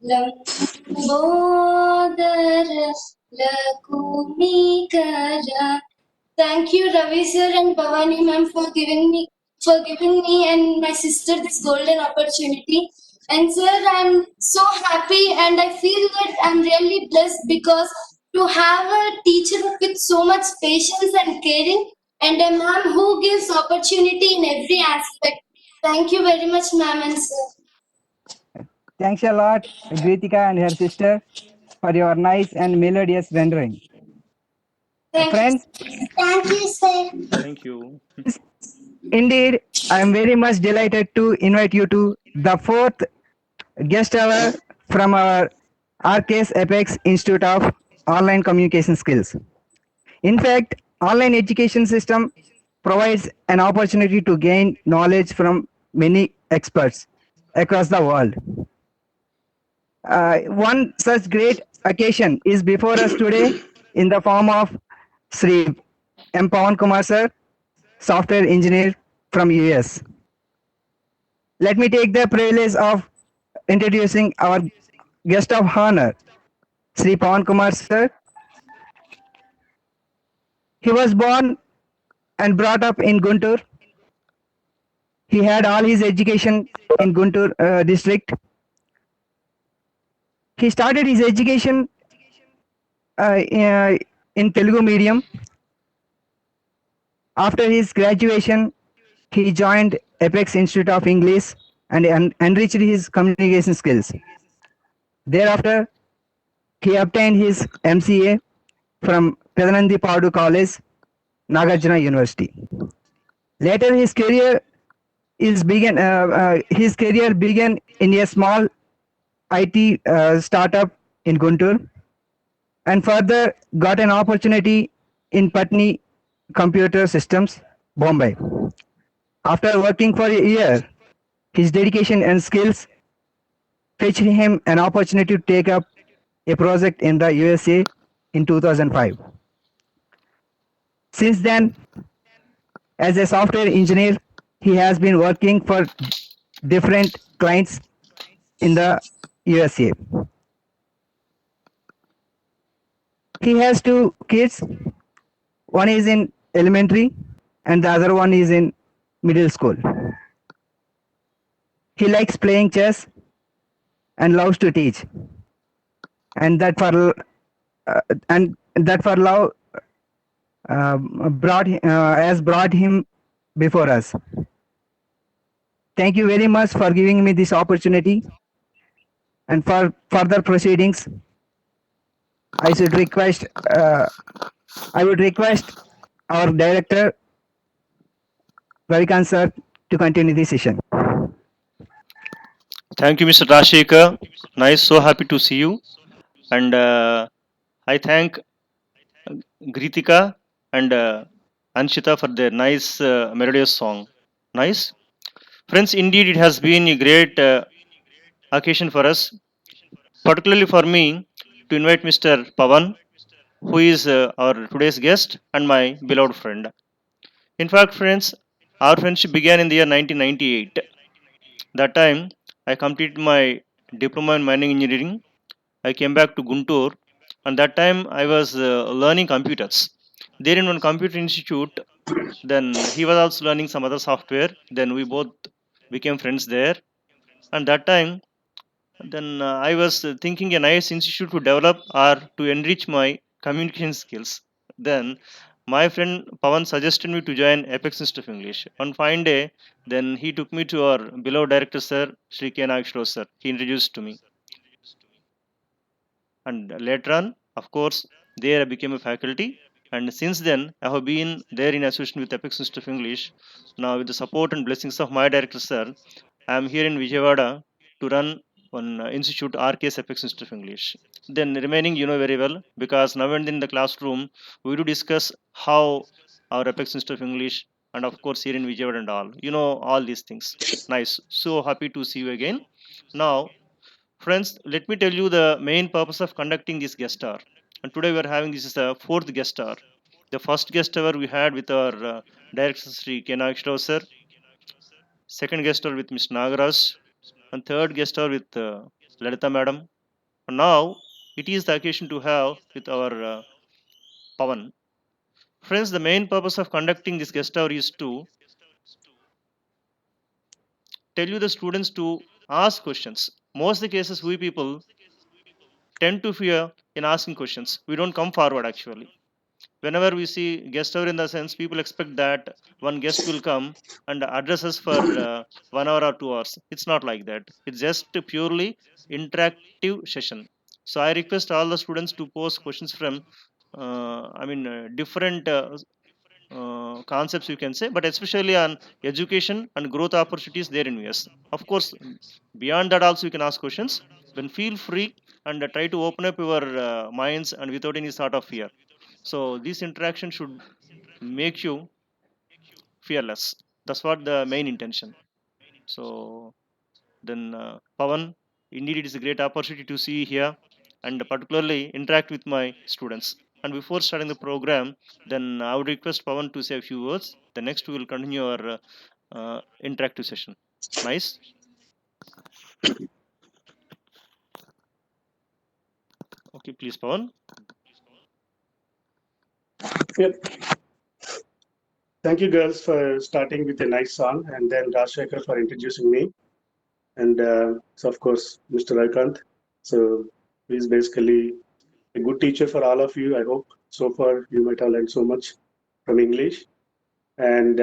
Lambodara Lakumikara. Thank you, Ravi sir and Bhavani ma'am, for giving me and my sister this golden opportunity. And sir, I'm so happy and I feel that I'm really blessed because to have a teacher with so much patience and caring and a ma'am who gives opportunity in every aspect. Thank you very much, ma'am and sir. Thanks a lot, Gritika and her sister, for your nice and melodious rendering. Thank you. Friends, Thank you, sir. Thank you. friends, indeed, I am very much delighted to invite you to the fourth guest hour from our RKS Apex Institute of Online Communication Skills. In fact, online education system provides an opportunity to gain knowledge from many experts across the world. One such great occasion is before us today in the form of Sri M. Pawan Kumar sir, software engineer from US. Let me take the privilege of introducing our guest of honor, Sri Pawan Kumar sir. He was born and brought up in Guntur. He had all his education in Guntur district. He started his education in Telugu medium. After his graduation, he joined Apex Institute of English and enriched his communication skills. Thereafter, he obtained his MCA from Pedanandi Padu College, Nagarjuna University. Later, his career began in a small IT startup in Guntur, and further got an opportunity in Patni Computer Systems, Bombay. After working for a year, his dedication and skills fetched him an opportunity to take up a project in the USA in 2005. Since then, as a software engineer, he has been working for different clients in the USA. He has two kids. One is in elementary and the other one is in middle school. He likes playing chess and loves to teach. And that for love has brought him before us. Thank you very much for giving me this opportunity. And for further proceedings, I would request our director Ravikant sir to continue this session. Thank you, Mr. Rashekar. Nice, so happy to see you. And I thank Gritika and Anshita for their nice melodious song. Nice. Friends, indeed, it has been a great occasion for us, particularly for me, to invite Mr. Pavan, who is our today's guest and my beloved friend. In fact, friends, our friendship began in the year 1998. That time, I completed my diploma in mining engineering. I came back to Guntur, and that time I was learning computers. There in one computer institute, then he was also learning some other software. Then we both became friends there. And that time, then I was thinking a nice institute to develop or to enrich my communication skills. Then my friend Pavan suggested me to join Apex Institute of English. One fine day, then he took me to our beloved director sir, Sri K. Nageshwar sir. He introduced to me. And later on, of course, there I became a faculty. And since then, I have been there in association with Apex Institute of English. Now, with the support and blessings of my director sir, I am here in Vijayawada to run one institute, RKS Apex Institute of English. Then remaining, you know very well, because now and then in the classroom, we do discuss how our Apex Institute of English, and of course here in Vijayawada and all, you know all these things. Nice. So happy to see you again. Now, friends, let me tell you the main purpose of conducting this guest hour. And today we are having this is the fourth guest hour. The first guest hour we had with our director Sri K. Nageshwar sir, second guest hour with Ms. Nagaraj, and third guest hour with Lalita madam. Now it is the occasion to have with our Pavan. Friends, the main purpose of conducting this guest hour is to tell you the students to ask questions. Most of the cases, we people tend to fear in asking questions. We don't come forward actually. Whenever we see guest hour in the sense, people expect that one guest will come and address us for 1 hour or 2 hours. It's not like that. It's just a purely interactive session. So I request all the students to pose questions from, different concepts you can say, but especially on education and growth opportunities there in US. Of course, beyond that also you can ask questions. Then feel free and try to open up your minds and without any sort of fear. So this interaction should make you fearless. That's what the main intention. So then, Pavan, indeed it is a great opportunity to see here and particularly interact with my students. And before starting the program, then I would request Pavan to say a few words. The next we will continue our interactive session. Nice. Okay, please, Pavan. Yep. Thank you, girls, for starting with a nice song, and then Rajshekhar for introducing me, and so of course, Mr. Raikant. So he's basically a good teacher for all of you. I hope so far you might have learned so much from English, and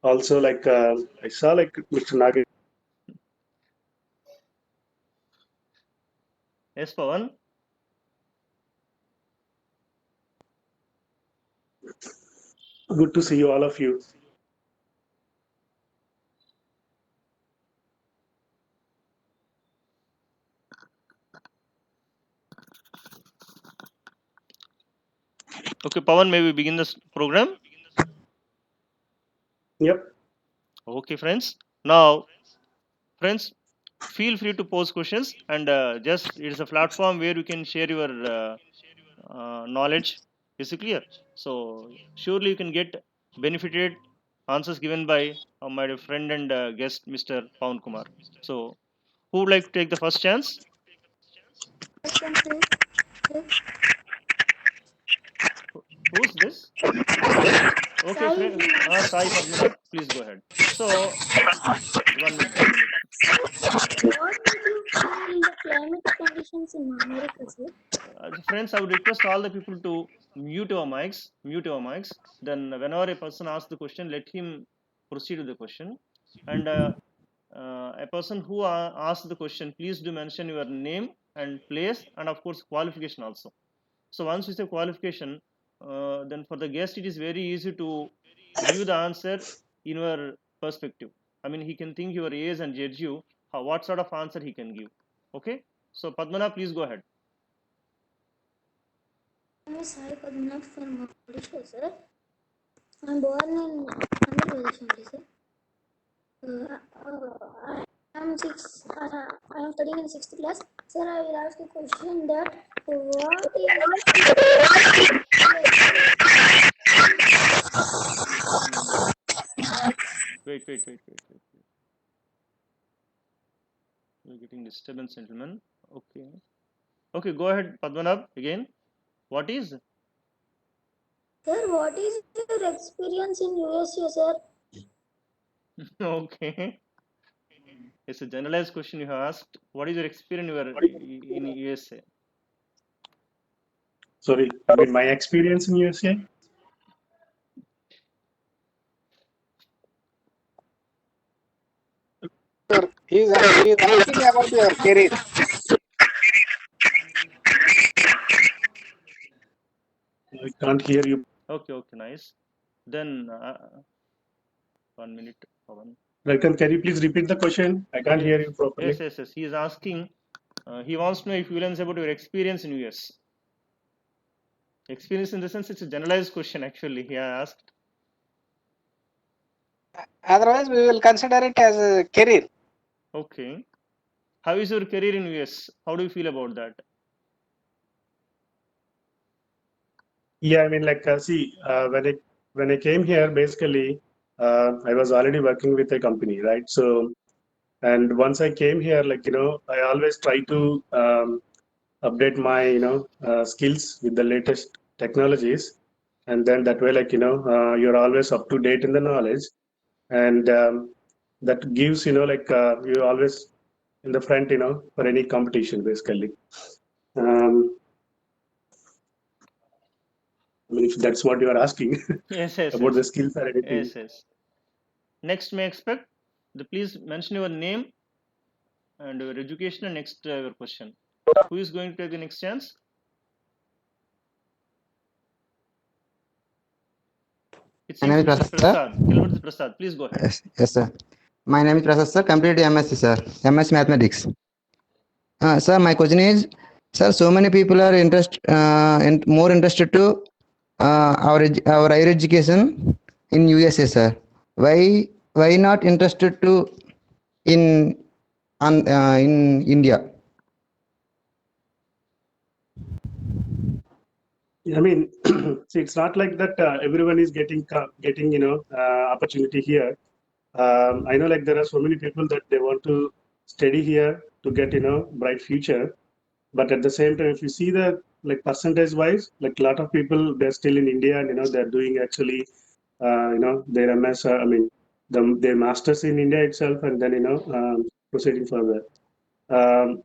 also like I saw like Mr. Nagesh. Yes, Pavan. Good to see you, all of you. Okay, Pavan, may we begin this program? Yep. Okay, friends. Now, friends, feel free to pose questions and just it is a platform where you can share your knowledge. Is it clear? So surely you can get benefited answers given by my friend and guest Mr. Pawan Kumar. So who would like to take the first chance? Who's this? Okay, Sai friend. Vinay. Sai Padmanabh, please go ahead. So 1 minute, 1 minute. What did you feel the climate conditions in America, sir? Friends, I would request all the people to mute your mics. Mute your mics. Then, whenever a person asks the question, let him proceed with the question. And a person who asks the question, please do mention your name and place, and of course qualification also. So once you say qualification, then for the guest it is very easy to give the answer in your perspective. I mean, he can think your age and judge you what sort of answer he can give. Okay. So Padmana, please go ahead. I am Sai Padmanabh from Odisha, sir. I am born in Andhra Pradesh only, sir. I am studying in 6th class. Sir, I will ask a question that what is Wait. We're getting disturbance, gentlemen. Okay. Okay, go ahead, Padmanabh, again. What is? Sir, what is your experience in USA, sir? Okay. It's a generalized question you have asked. What is your experience in USA? Sorry, I mean my experience in USA. Sir, he's asking about your career. I can't hear you. Okay, nice. Then 1 minute, Pawan. Raikant, can you please repeat the question? I can't hear you properly. Yes. He is asking. He wants to know if you learn about your experience in US. Experience in the sense it's a generalized question actually. He asked. Otherwise, we will consider it as a career. Okay. How is your career in US? How do you feel about that? Yeah, I mean, like, see, when I came here, basically, I was already working with a company, right? So, And once I came here, like, I always try to update my, skills with the latest technologies. And then that way, like, you're always up to date in the knowledge. And that gives, you're always in the front, for any competition, basically. I mean, if that's what you are asking Yes, yes, about the yes. skills or anything. Yes, yes. Next, may I expect? Please mention your name and your education and next your question. Who is going to take the next chance? It My seems name is Mr. Prasad, sir. Prasad. Kilbert Prasad, please go ahead. Yes, sir. My name is Prasad, sir. Completed MSc, sir. MS Mathematics. Sir, my question is, sir, so many people are more interested to our higher education in USA, sir. Why not interested to in in India? I mean, see, it's not like that everyone is getting opportunity here. I know like there are so many people that they want to study here to get bright future, but at the same time, if you see the like percentage wise, like a lot of people they're still in India and they're doing actually their MS. I mean, their masters in India itself, and then proceeding further. Um,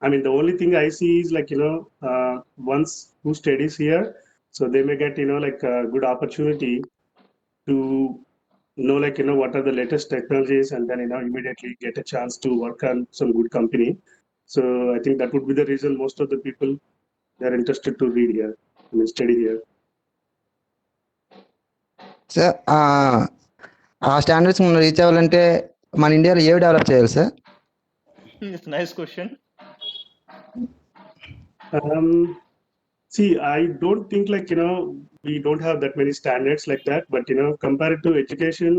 I mean, the only thing I see is like, once who studies here, so they may get, like a good opportunity to know, like, what are the latest technologies and then, immediately get a chance to work on some good company. So I think that would be the reason most of the people, they're interested to read here, I mean, study here. Sir ఆ standards మనం reach అవ్వాలంటే మన ఇండియాలో ఏవి develop చేయాలి sir? It's a nice question. See, I don't think like, we don't have that many standards like that, but, compared to education,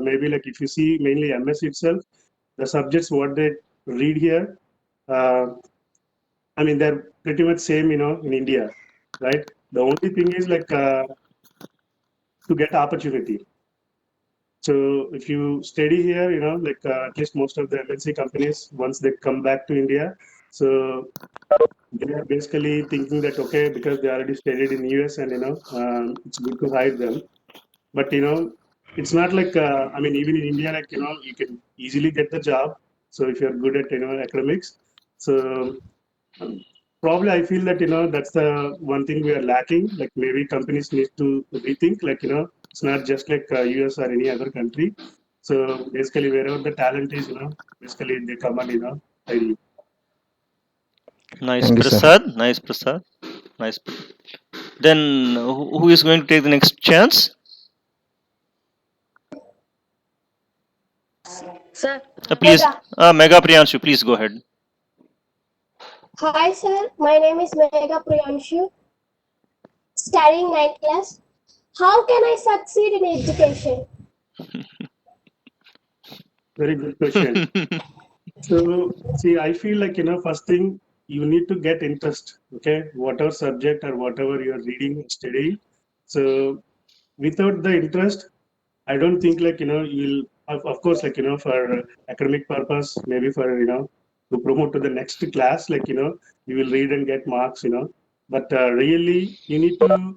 maybe like if you see mainly MS itself, the subjects, what they read here, I mean, they're pretty much same, in India, right? The only thing is like to get opportunity. So if you study here, like at least most of the MNC companies, once they come back to India, so they are basically thinking that, okay, because they already studied in US and, it's good to hire them. But, it's not like, I mean, even in India, like, you can easily get the job. So if you're good at, academics, so probably I feel that, that's the one thing we are lacking. Like maybe companies need to rethink, like, it's not just like US or any other country. So basically wherever the talent is, basically they come and, hire you. Nice, Thank you, sir. Prasad. Nice, Prasad. Nice. Then who is going to take the next chance? Sir, Please, Megha. Mega Priyanshu, please go ahead. Hi, sir. My name is Megha Priyanshu, studying 9th class. How can I succeed in education? Very good question. So, see, I feel like, first thing, you need to get interest, okay? Whatever subject or whatever you're reading and studying. So, without the interest, I don't think like, you'll, of course, like, for academic purpose, maybe for, to promote to the next class, like, you will read and get marks, but really, you need to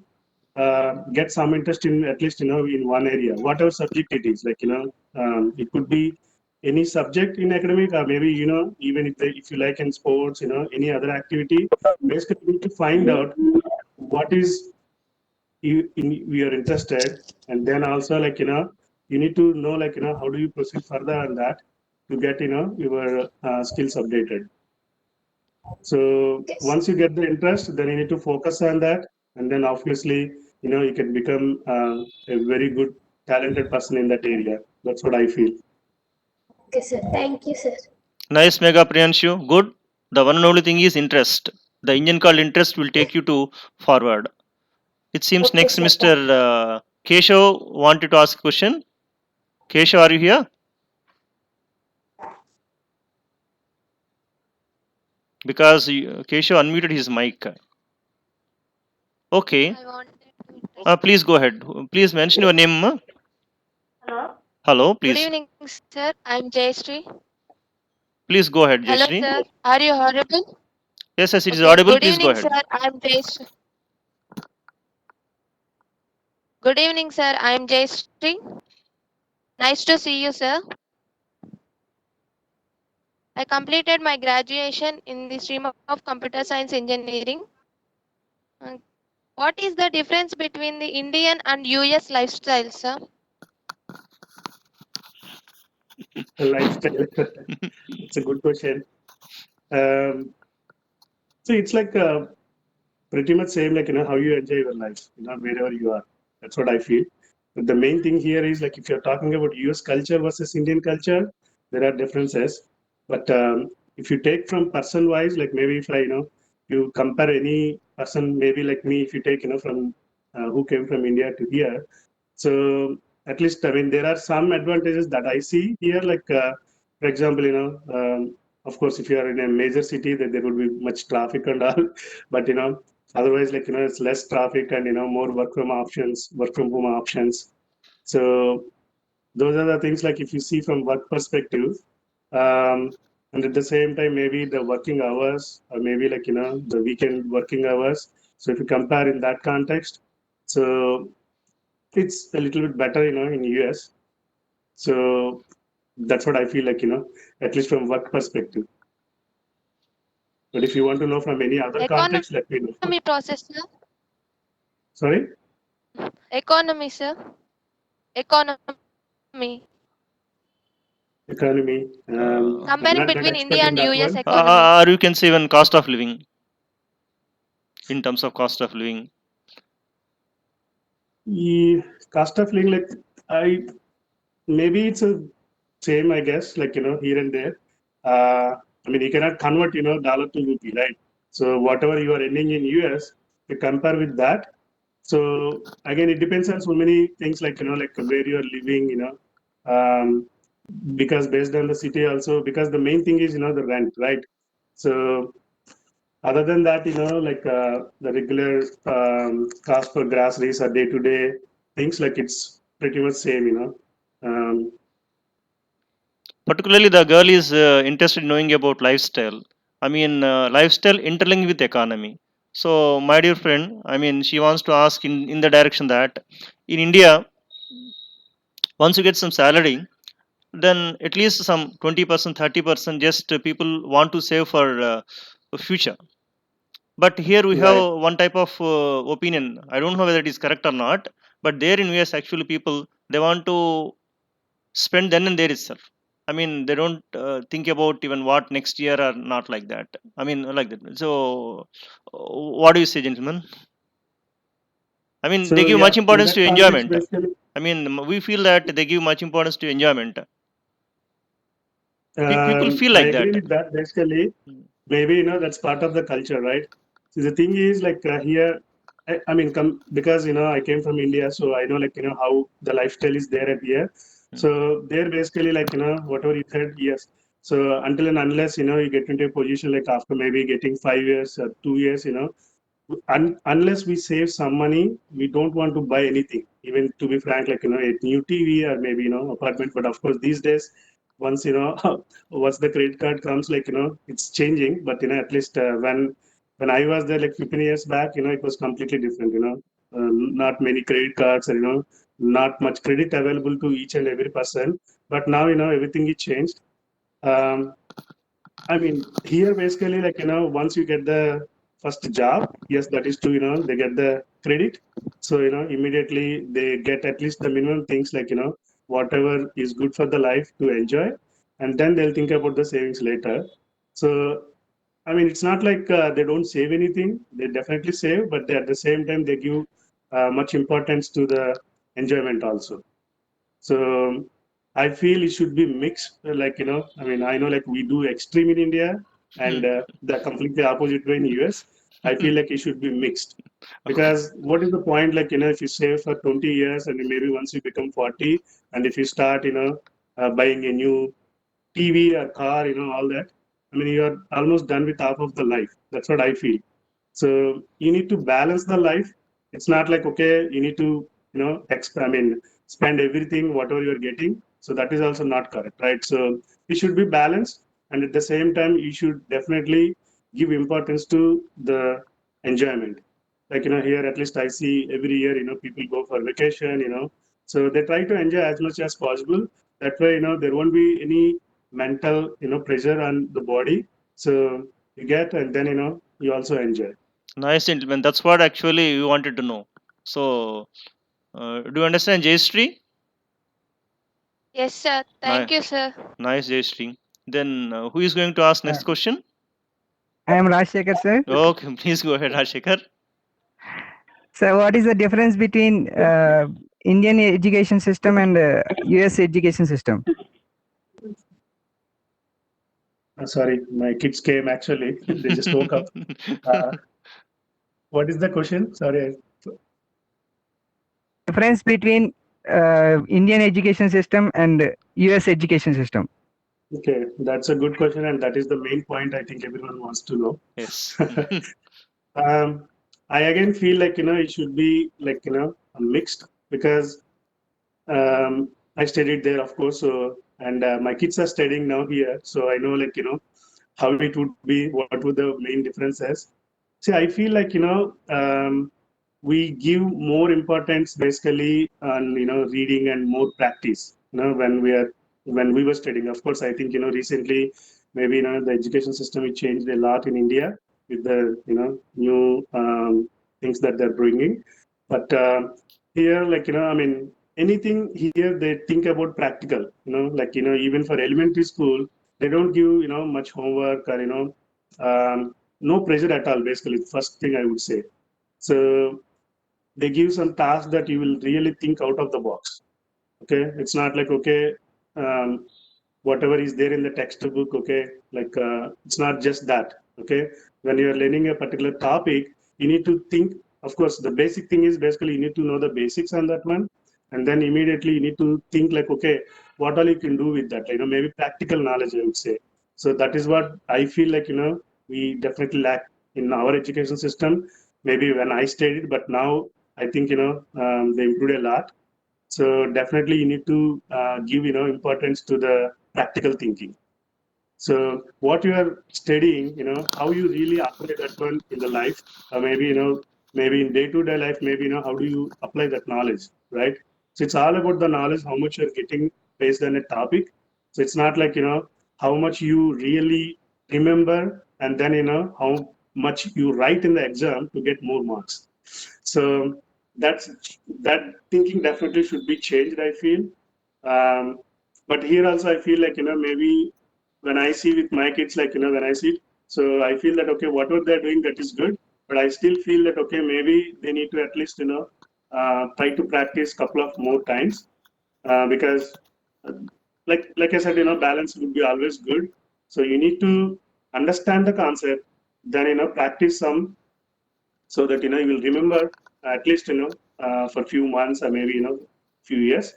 get some interest in at least, in one area, whatever subject it is, like, it could be any subject in academic or maybe even if you like in sports, any other activity. Basically you need to find out what is you are interested, and then also like you need to know like how do you proceed further on that to get your skills updated. So once you get the interest, then you need to focus on that, and then obviously you can become a very good talented person in that area. That's what I feel. Okay, sir. Thank you, sir. Nice, Mega Priyanshu. Good. The one and only thing is interest. The engine called interest will take you to forward. It seems Okay, next sir. Mr. Keshav wanted to ask a question. Keshav, are you here? Because Keshav unmuted his mic. Okay. Please go ahead. Please mention your name. Hello. Hello, Good please. evening, sir. I'm Jayashree. Please go ahead, Hello, Jayashree. sir. Are you audible? Yes, it is Okay. audible. Good Please go evening, ahead. sir. I'm Jayashree. Good evening, sir. I'm Jayashree. Nice to see you, sir. I completed my graduation in the stream of computer science engineering. Uh, What is the difference between the Indian and US lifestyle, sir? Lifestyle. It's a good question. So it's like pretty much same, like, how you enjoy your life, wherever you are. That's what I feel. But the main thing here is, like, if you're talking about US culture versus Indian culture, there are differences. But if you take from person wise, like maybe if you compare any person, maybe like me, if you take, from who came from India to here, so at least, I mean, there are some advantages that I see here, like, for example, of course, if you are in a major city, then there would be much traffic and all. But otherwise, like, it's less traffic and more work from home options. So those are the things, like, if you see from work perspective, um, and at the same time, maybe the working hours, or maybe like the weekend working hours. So if you compare in that context, so it's a little bit better, in US. So that's what I feel like, at least from work perspective. But if you want to know from any other context, let me know. Economy process, sir. Sorry? Economy, sir. Economy. Economy. Comparing Not between expert India in and that US one. economy. Or you can say even cost of living, in terms of cost of living. Cost of living, like, maybe it's a same, I guess, like, here and there. I mean, you cannot convert, dollar to rupee, right? So whatever you are earning in US, you compare with that. So again, it depends on so many things, like, like where you are living, because based on the city also, because the main thing is, the rent, right? So other than that, like the regular cost for groceries or day-to-day things, like it's pretty much same, Particularly, the girl is interested in knowing about lifestyle. I mean, lifestyle interlinked with economy. So, my dear friend, I mean, she wants to ask in the direction that in India, once you get some salary, then at least some 20%, 30%, just people want to save for future. But here we have right. one type of opinion. I don't know whether it is correct or not, but there in US, actually, people, they want to spend then and there itself. I mean, they don't think about even what next year or not, like that. I mean, like that. So, what do you say, gentlemen? I mean, they So give yeah, much in importance that to context, enjoyment. basically, I mean, we feel that they give much importance to enjoyment. People feel I like agree that. with that. Basically, maybe that's part of the culture, right? So the thing is, like, here, I mean, because I came from India, so I know, like, how the lifestyle is there at here. So they're basically, like, whatever you said, yes. So until and unless you get into a position, like after maybe getting 5 years or 2 years, unless we save some money, we don't want to buy anything. Even, to be frank, like, a new TV or maybe apartment. But of course, these days, once once the credit card comes, like, it's changing. But at least when I was there, like 15 years back, it was completely different. Not many credit cards, or not much credit available to each and every person. But now everything is changed. Um, I mean, here basically, like, once you get the first job, yes, that is true, they get the credit. So, immediately they get at least the minimum things, like, whatever is good for the life to enjoy. And then they'll think about the savings later. So, I mean, it's not like they don't save anything. They definitely save, but at the same time, they give much importance to the enjoyment also. So I feel it should be mixed. Like, I mean, I know, like, we do extreme in India and the completely opposite way in US. I feel like it should be mixed. Because what is the point, like, if you save for 20 years and maybe once you become 40, and if you start, buying a new TV or car, all that, I mean, you're almost done with half of the life. That's what I feel. So you need to balance the life. It's not like, okay, you need to, I mean, spend everything, whatever you're getting. So that is also not correct, right? So it should be balanced. and at the same time, you should definitely give importance to the enjoyment. Like, here at least I see every year, people go for vacation, so they try to enjoy as much as possible. That way, there won't be any mental, pressure on the body. So you get, and then, you also enjoy. Nice, gentlemen. That's what actually we wanted to know. So, do you understand Jayashree? Yes, sir. Thank you, sir. Nice, Jayashree. Then, who is going to ask next question? I am Rajshekhar, sir. Okay, please go ahead, Rajshekhar. So, what is the difference between Indian education system and US education system? Sorry, my kids came actually. They just woke up. What is the question? Sorry. Difference between Indian education system and US education system. Okay, that's a good question, and that is the main point I think everyone wants to know. Yes. I again feel like it should be like mixed, because I studied there, of course. So, and my kids are studying now here, so I know how it would be, what would the main differences. See, I feel like we give more importance basically on reading and more practice. When we were studying. Of course, I think recently maybe the education system it changed a lot in India with the new things that they're bringing. But here, I mean, anything here they think about practical. Even for elementary school, they don't give much homework or no pressure at all. Basically, first thing I would say. So they give some tasks that you will really think out of the box. Okay, it's not like whatever is there in the textbook. Okay, it's not just that. Okay, when you are learning a particular topic, you need to think. Of course, the basic thing is basically you need to know the basics on that one, and then immediately you need to think okay, what all you can do with that. Maybe practical knowledge, I would say. So that is what I feel like we definitely lack in our education system. Maybe when I studied, but now I think they improved a lot. So definitely you need to give importance to the practical thinking. So what you are studying, how you really apply that one in the life, or maybe maybe in day-to-day life, maybe how do you apply that knowledge, right? So it's all about the knowledge, how much you're getting based on a topic. So it's not like how much you really remember, and then how much you write in the exam to get more marks. So that thinking definitely should be changed, I feel. But here also I feel like maybe when I see with my kids, when I see, so I feel that okay, whatever they're doing, that is good. But I still feel that okay, maybe they need to at least try to practice couple of more times, because like I said, balance would be always good. So you need to understand the concept, then practice some, so that you will remember at least for few months or maybe few years.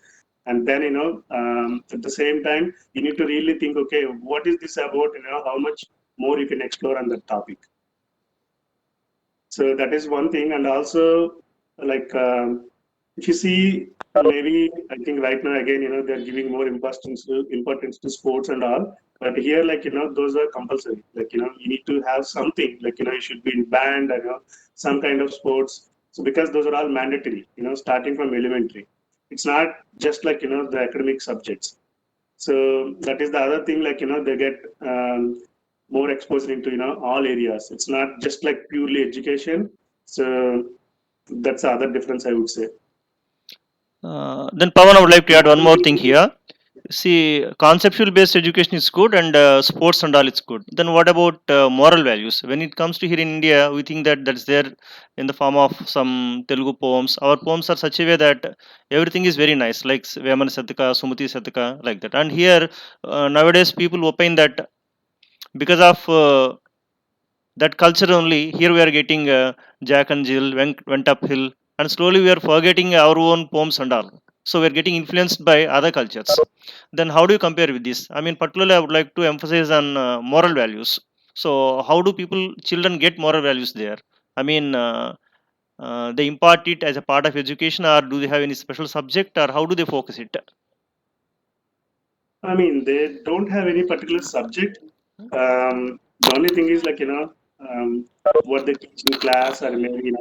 And then at the same time you need to really think, okay, what is this about, how much more you can explore on that topic. So that is one thing. And also if you see, maybe I think right now again they're giving more importance to sports and all. But here, those are compulsory. You need to have something. You should be in band and some kind of sports. So because those are all mandatory. Starting from elementary, it's not just the academic subjects. So that is the other thing. They get more exposure into all areas. It's not just purely education. So that's the other difference, I would say. Then Pawan, I would like to add one more thing here. See, conceptual based education is good, and sports and all it's good. Then what about moral values? When it comes to here in India, we think that that's there in the form of some Telugu poems. Our poems are such a way that everything is very nice, like Vemana Satika, Sumati Satika, like that. And here nowadays people opine that because of that culture only, here we are getting Jack and Jill went uphill, and slowly we are forgetting our own poems and all. So we are getting influenced by other cultures. Then how do you compare with this? I mean, particularly I would like to emphasize on moral values. So how do children get moral values there? I mean, they impart it as a part of education, or do they have any special subject, or how do they focus it? I mean, they don't have any particular subject, The only thing is like, what they teach in class or maybe,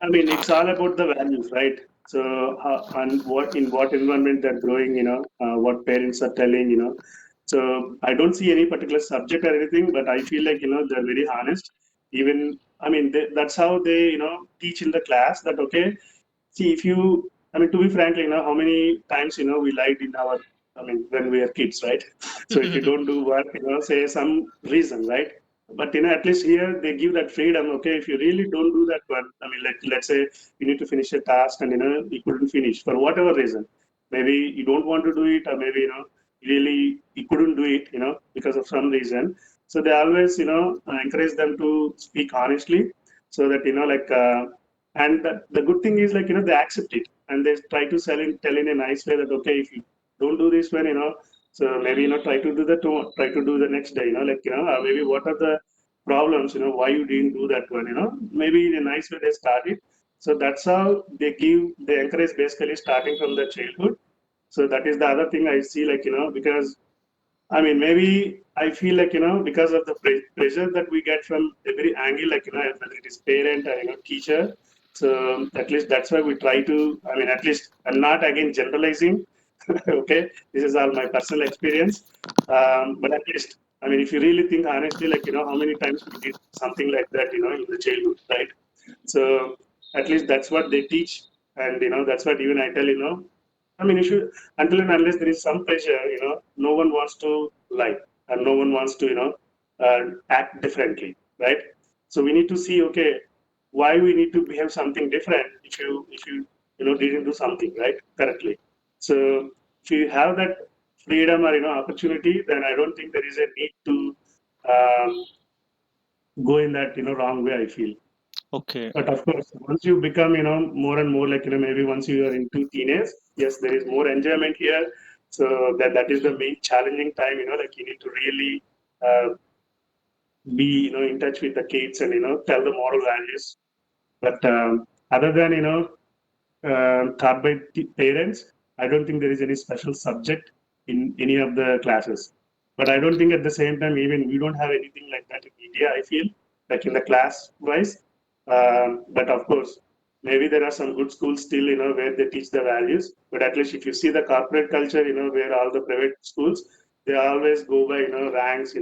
I mean, it's all about the values, right? So, and what in what environment they're growing, what parents are telling, So, I don't see any particular subject or anything, but I feel like they're very honest. Even, I mean, that's how they teach in the class. That okay, see if you, I mean, to be frank, how many times we lied in our, I mean, when we are kids, right? So if you don't do work, say some reason, right? But at least here they give that freedom. Okay, if you really don't do that one, I mean, let's say you need to finish a task and you couldn't finish for whatever reason. Maybe you don't want to do it, or maybe really you couldn't do it, because of some reason. So they always encourage them to speak honestly, so that like. And the good thing is like they accept it and they try to tell in a nice way that okay, if you don't do this one, so maybe try to do try to do the next day, like maybe what are the problems, why you didn't do that one, maybe in a nice way they start it. So that's how they encourage basically starting from the childhood. So that is the other thing I see, like because I mean, maybe I feel like, because of the pressure that we get from every angle, like, whether it is parent or, teacher. So at least that's why we try to, I mean, at least I'm not again generalizing. Okay. This is all my personal experience. But at least, I mean, if you really think honestly, like, how many times we did something like that, in the childhood, right? So at least that's what they teach. And, that's what even I tell, I mean, if you, until and unless there is some pressure, no one wants to lie and no one wants to, act differently, right? So we need to see, okay, why we need to behave something different if you didn't do something right correctly. So if you have that freedom or opportunity, then I don't think there is a need to go in that wrong way. I feel. Okay. But of course, once you become, more and more like, maybe once you are into teenage, yes, there is more enjoyment here. So that is the main challenging time, like you need to really uh, be, in touch with the kids and, tell the moral values. But other than, taught by parents, I don't think there is any special subject in any of the classes. But I don't think at the same time, even we don't have anything like that in India, I feel, like in the class wise. But of course, maybe there are some good schools still, where they teach the values. But at least if you see the corporate culture, where all the private schools, they always go by, ranks,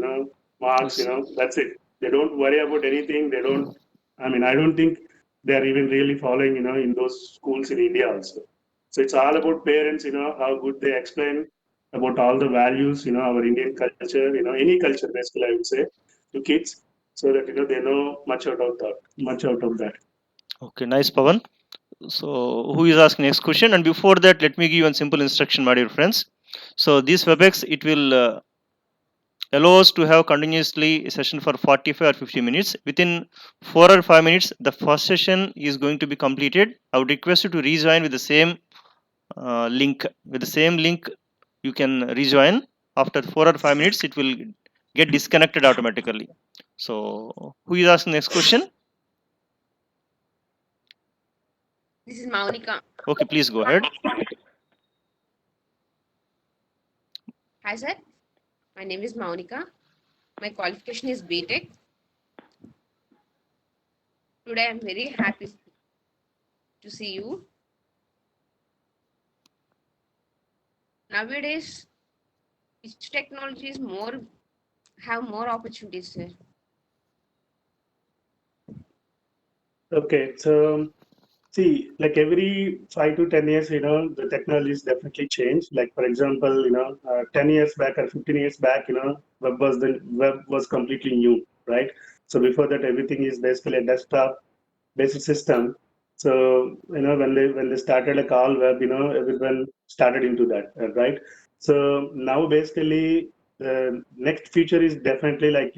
marks, Yes. that's it. They don't worry about anything. They don't, I mean, I don't think they are even really following, in those schools in India also. So it's all about parents, how good they explain about all the values, our Indian culture, any culture basically, I would say, to kids, so that they know much out of that. Okay. Nice, Pawan. So who is asking next question? And before that, let me give you a simple instruction, my dear friends. So this WebEx, it will allow us to have continuously a session for 45 or 50 minutes. Within 4 or 5 minutes, the first session is going to be completed. I would request you to rejoin with the same link. With the same link, you can rejoin. After 4 or 5 minutes, it will get disconnected automatically. So who is asking next question? This is Maunika. Okay, please go ahead. Hi, sir. My name is Maunika. My qualification is BTech. Today, I'm very happy to see you. Nowadays, which technologies have more opportunities, sir? Okay, so see, like every 5 to 10 years, the technologies definitely change. Like for example, 10 years back or 15 years back, web was completely new, right? So before that, everything is basically a desktop based system. So when they started a call web, everyone started into that, right? So now basically the next future is definitely like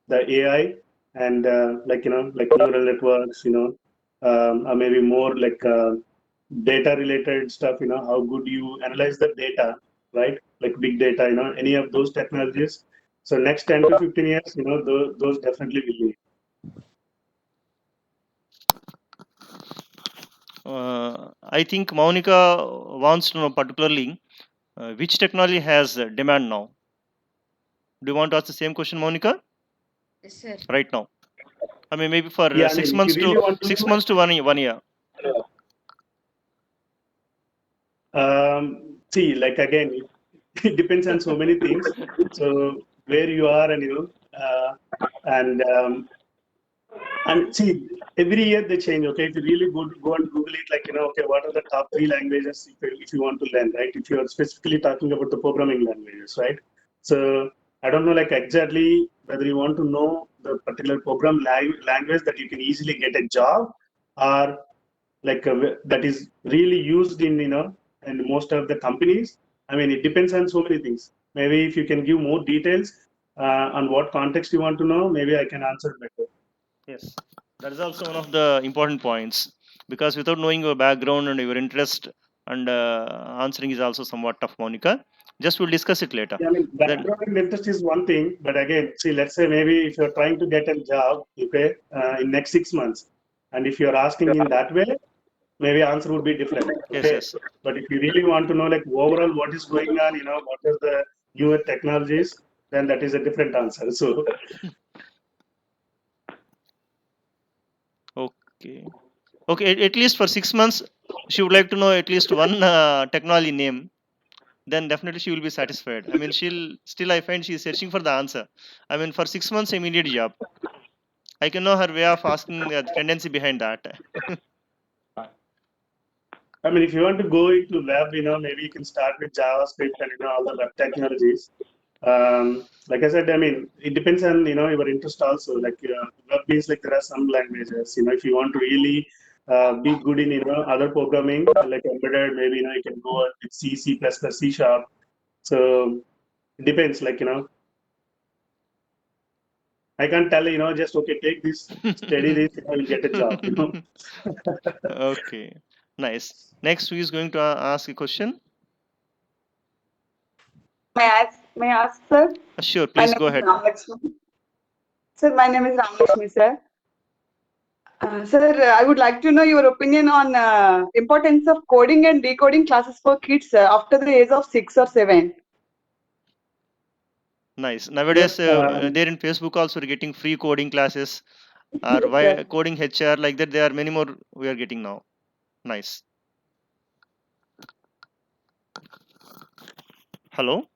the AI and like neural networks, or maybe more like data related stuff. How good you analyze the data, right? Like big data, any of those technologies. So next 10 to 15 years, those definitely will be. I think Maunika wants to know particularly which technology has demand now. Do you want to ask the same question, Monica? Yes, sir. Right now. I mean, maybe for Yeah, I 6 mean, months if you really want to 6 know, months to 1 year. see, like again, it depends on so many things. So where you are, and and see, every year they change. Okay, if you really go and Google it, like okay, what are the top 3 languages if you want to learn, right? If you are specifically talking about the programming languages, right? So I don't know, like exactly whether you want to know the particular language that you can easily get a job, or like that is really used in most of the companies. I mean, it depends on so many things. Maybe if you can give more details on what context you want to know, maybe I can answer better. Yes, that is also one of the important points, because without knowing your background and your interest, and answering is also somewhat tough, Monica. Just we'll discuss it later. Yeah, I mean, Then background and interest is one thing, but again, see, let's say maybe if you're trying to get a job, okay, in next 6 months, and if you're asking in that way, maybe answer would be different. yes, Okay, yes. but if you really want to know like overall what is going on, what are the newer technologies, then that is a different answer. So Okay. Okay, at least for 6 months, she would like to know at least one technology name. Then definitely she will be satisfied. I mean, I find she's searching for the answer. I mean, for 6 months, immediate job. I can know her way of asking the tendency behind that. I mean, if you want to go into web, maybe you can start with JavaScript and all the web technologies. Like I said, I mean, it depends on your interest also. Like web means like there are some languages. If you want to really be good in other programming like embedded, maybe you can go with C, C++, C Sharp. So it depends. Like I can't tell just okay, take this, study this, you'll get a job. Okay, nice. Next, who is going to ask a question? May I ask, sir? Sure, My please name go is ahead. Ramlakshmi. Sir, my name is Ramlakshmi, sir. Sir, I would like to know your opinion on importance of coding and decoding classes for kids after the age of 6 or 7. Nice. Yep. Nowadays, there in Facebook also we're getting free coding classes, or Yes, sir. coding HR, like that. There are many more we are getting now. Nice. Hello.